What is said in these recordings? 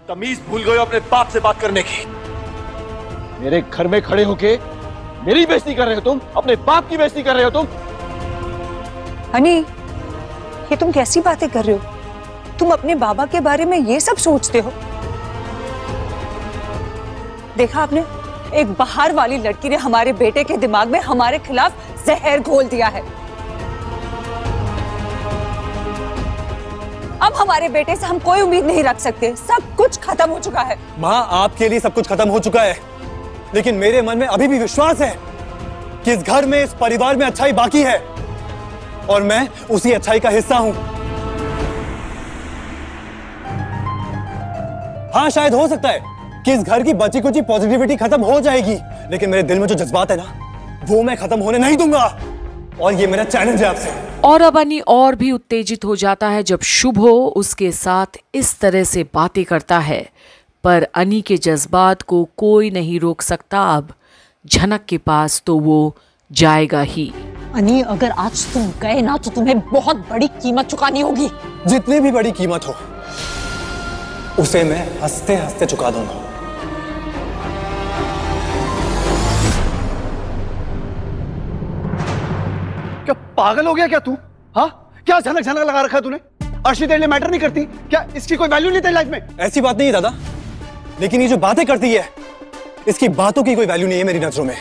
तमीज भूल गए हो अपने बाप से बात करने की। मेरे घर में खड़े होके मेरी बेइज्जती कर रहे हो तुम, अपने बाप की बेइज्जती कर रहे हो तुम। हनी, ये तुम कैसी बातें कर रहे हो? तुम अपने बाबा के बारे में ये सब सोचते हो? देखा आपने, एक बाहर वाली लड़की ने हमारे बेटे के दिमाग में हमारे खिलाफ जहर घोल दिया है। अब हमारे बेटे से हम कोई उम्मीद नहीं रख सकते। सब कुछ खत्म हो चुका है। माँ, आपके लिए सब कुछ खत्म हो चुका है, लेकिन मेरे मन में अभी भी विश्वास है कि इस घर में, इस परिवार में अच्छाई बाकी है और मैं उसी अच्छाई का हिस्सा हूं। हाँ, शायद हो सकता है कि इस घर की बची कुची पॉजिटिविटी खत्म हो जाएगी, लेकिन मेरे दिल में जो जज्बात है ना, वो मैं खत्म होने नहीं दूंगा और ये मेरा चैलेंज है आपसे। और अब अनी और भी उत्तेजित हो जाता है जब शुभो उसके साथ इस तरह से बातें करता है, पर अनी के जज्बात को कोई नहीं रोक सकता। अब झनक के पास तो वो जाएगा ही। अनी, अगर आज तुम गए ना तो तुम्हें बहुत बड़ी कीमत चुकानी होगी। जितनी भी बड़ी कीमत हो उसे मैं हंसते हंसते चुका दूंगा। क्या पागल हो गया क्या तू? हाँ, क्या झनक झनक लगा रखा तूने? अर्शी तेरे लिए मैटर नहीं करती क्या? इसकी कोई वैल्यू नहीं तेरी लाइफ में? ऐसी बात नहीं है दादा, लेकिन ये जो बातें करती है इसकी बातों की कोई वैल्यू नहीं है मेरी नजरों में।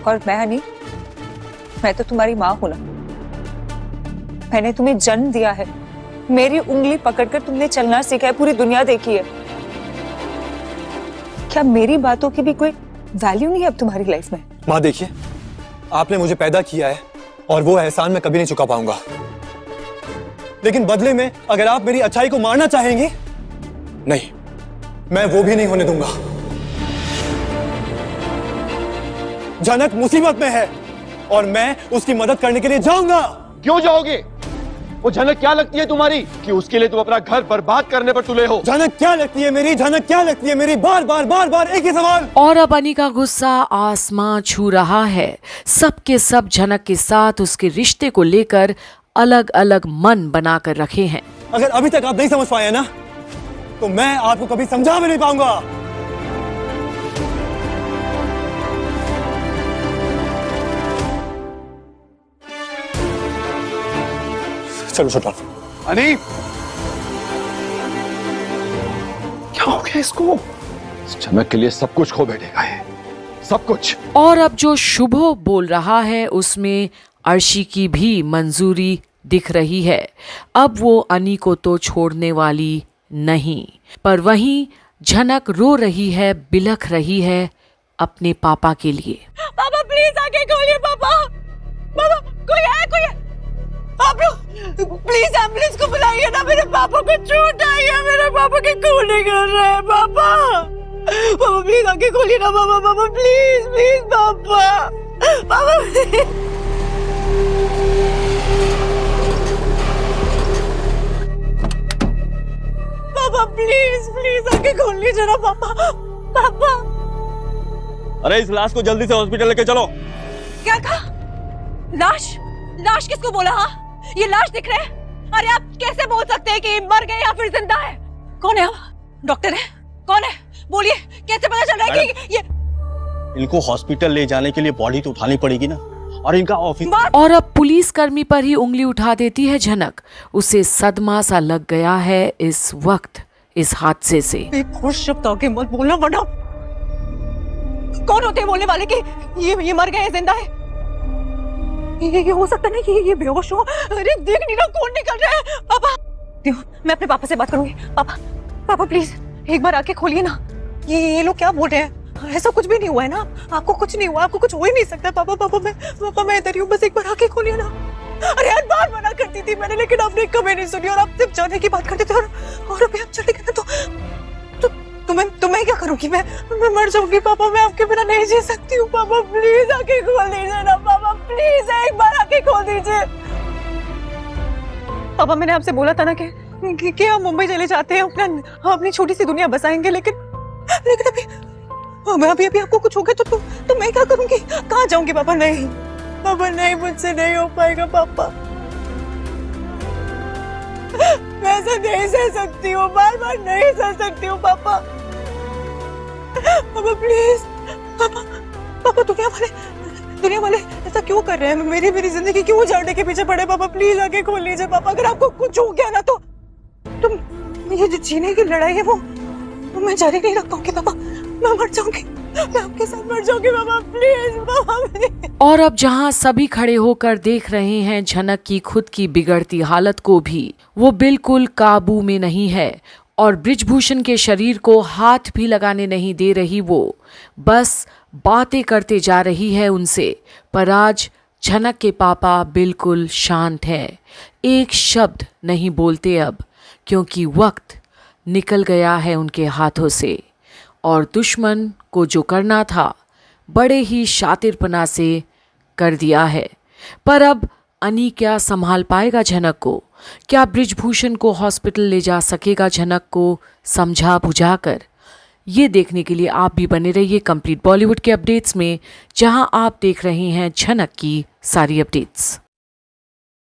और मैं हनी, मैं तो तुम्हारी माँ हूं ना। मैंने तुम्हें जन्म दिया है, मेरी उंगली पकड़कर तुमने चलना सीखा है, पूरी दुनिया देखी है। क्या मेरी बातों की भी कोई वैल्यू नहीं है अब तुम्हारी लाइफ में? माँ देखिए, आपने मुझे पैदा किया है और वो एहसान मैं कभी नहीं चुका पाऊंगा, लेकिन बदले में अगर आप मेरी अच्छाई को मारना चाहेंगी, नहीं, मैं वो भी नहीं होने दूंगा। झनक मुसीबत में है और मैं उसकी मदद करने के लिए जाऊंगा। क्यों जाओगे? वो झनक क्या लगती है तुम्हारी कि उसके लिए तुम अपना घर बर्बाद करने पर तुले हो? झनक क्या लगती है मेरी? झनक क्या लगती है मेरी? बार बार बार बार एक ही सवाल। और अब अनी का गुस्सा आसमां छू रहा है। सब के सब झनक के साथ उसके रिश्ते को लेकर अलग अलग मन बनाकर रखे हैं। अगर अभी तक आप नहीं समझ पाए ना, तो मैं आपको कभी समझा भी नहीं पाऊंगा। चलो छोटा। अनी, क्या हो गया इसको? झनक के लिए सब कुछ खो बैठेगा ये, सब कुछ। और अब जो शुभो बोल रहा है उसमें अर्शी की भी मंजूरी दिख रही है। अब वो अनी को तो छोड़ने वाली नहीं, पर वहीं झनक रो रही है, बिलख रही है अपने पापा के लिए। पापा प्लीज आके खोलिए। पापा, पापा कोई है, कोई है? आप लोग प्लीज एम्बुलेंस को बुलाइए ना, मेरे पापा को चोट आई है, मेरे पापा के खून निकल रहे हैं। पापा, पापा प्लीज आके खोलिए ना। पापा, पापा प्लीज प्लीज पापा, पापा प्लीज। पापा प्लीज प्लीज आके खोल लीजिए ना पापा। पापा, अरे इस लाश को जल्दी से हॉस्पिटल लेके चलो। क्या कहा? लाश? लाश किसको बोला? हाँ, ये लाश दिख रहे हैं। अरे आप कैसे बोल सकते हैं कि मर गए या फिर जिंदा है? कौन है? डॉक्टर है? कौन है? बोलिए, कैसे पता चल रहा है कि ये? इनको हॉस्पिटल ले जाने के लिए बॉडी तो उठानी पड़ेगी ना, और इनका ऑफिस। और अब पुलिस कर्मी पर ही उंगली उठा देती है झनक। उसे सदमा सा लग गया है इस वक्त इस हादसे से। एक खुश शब्द आगे मत बोलना वरना। कौन होते हैं बोलने वाले कि ये मर गए जिंदा है? ये हो सकता नहीं कि ये बेहोश हो। अरे देख नहीं रहा कौन निकल रहा है। पापा, मैं अपने पापा से बात करूंगी। पापा, पापा प्लीज एक बार आके खोलिए ना। ये लोग क्या बोल रहे हैं? ऐसा कुछ भी नहीं हुआ है ना? आपको कुछ नहीं हुआ, आपको कुछ हो ही नहीं सकता। पापा, पापा मैं इधर ही हूँ, बस एक बार आके खोलिए ना। अरे यार, बार मना करती थी मैंने, लेकिन आपने कभी नहीं सुनी और आप सिर्फ जाने की बात करते थे। और अभी आप चले गए तो मैं क्या करूंगी? मैं मर जाऊंगी। पापा, मैं आपके बिना नहीं जी सकती हूँ। पापा प्लीज आके खोल दीजिए ना। पापा प्लीज एक बार आके खोल दीजिए। पापा, मैंने आपसे बोला था ना कि हम मुंबई चले जाते हैं, अपनी छोटी सी दुनिया बसाएंगे, लेकिन अभी आपको कुछ हो गया तो मैं क्या करूंगी? कहाँ जाऊंगी? पापा नहीं, पापा नहीं, मुझसे नहीं हो पाएगा पापा। मैं ऐसा नहीं सह सकती हूँ, बार बार नहीं सह सकती हूँ पापा। पापा प्लीज, पापा पापा दुनिया वाले ऐसा क्यों कर रहे हैं? मेरी जिंदगी क्यों उजाड़ने के पीछे पड़े? पापा प्लीज आगे खोल लीजिए पापा। अगर आपको कुछ हो गया ना तो तुम ये जो जीने की लड़ाई है वो मैं जारी नहीं रख पाऊंगी पापा। मैं मर जाऊंगी, मैं आपके साथ मर जाऊंगी पापा, प्लीज पापा प्लीज। और अब जहां सभी खड़े होकर देख रहे हैं झनक की खुद की बिगड़ती हालत को भी, वो बिल्कुल काबू में नहीं है और बृजभूषण के शरीर को हाथ भी लगाने नहीं दे रही। वो बस बातें करते जा रही है उनसे। पर आज झनक के पापा बिल्कुल शांत हैं, एक शब्द नहीं बोलते अब, क्योंकि वक्त निकल गया है उनके हाथों से और दुश्मन को जो करना था बड़े ही शातिरपना से कर दिया है। पर अब अनी क्या संभाल पाएगा झनक को? क्या बृजभूषण को हॉस्पिटल ले जा सकेगा झनक को समझा बुझाकर? ये देखने के लिए आप भी बने रहिए कंप्लीट बॉलीवुड के अपडेट्स में, जहां आप देख रहे हैं झनक की सारी अपडेट्स।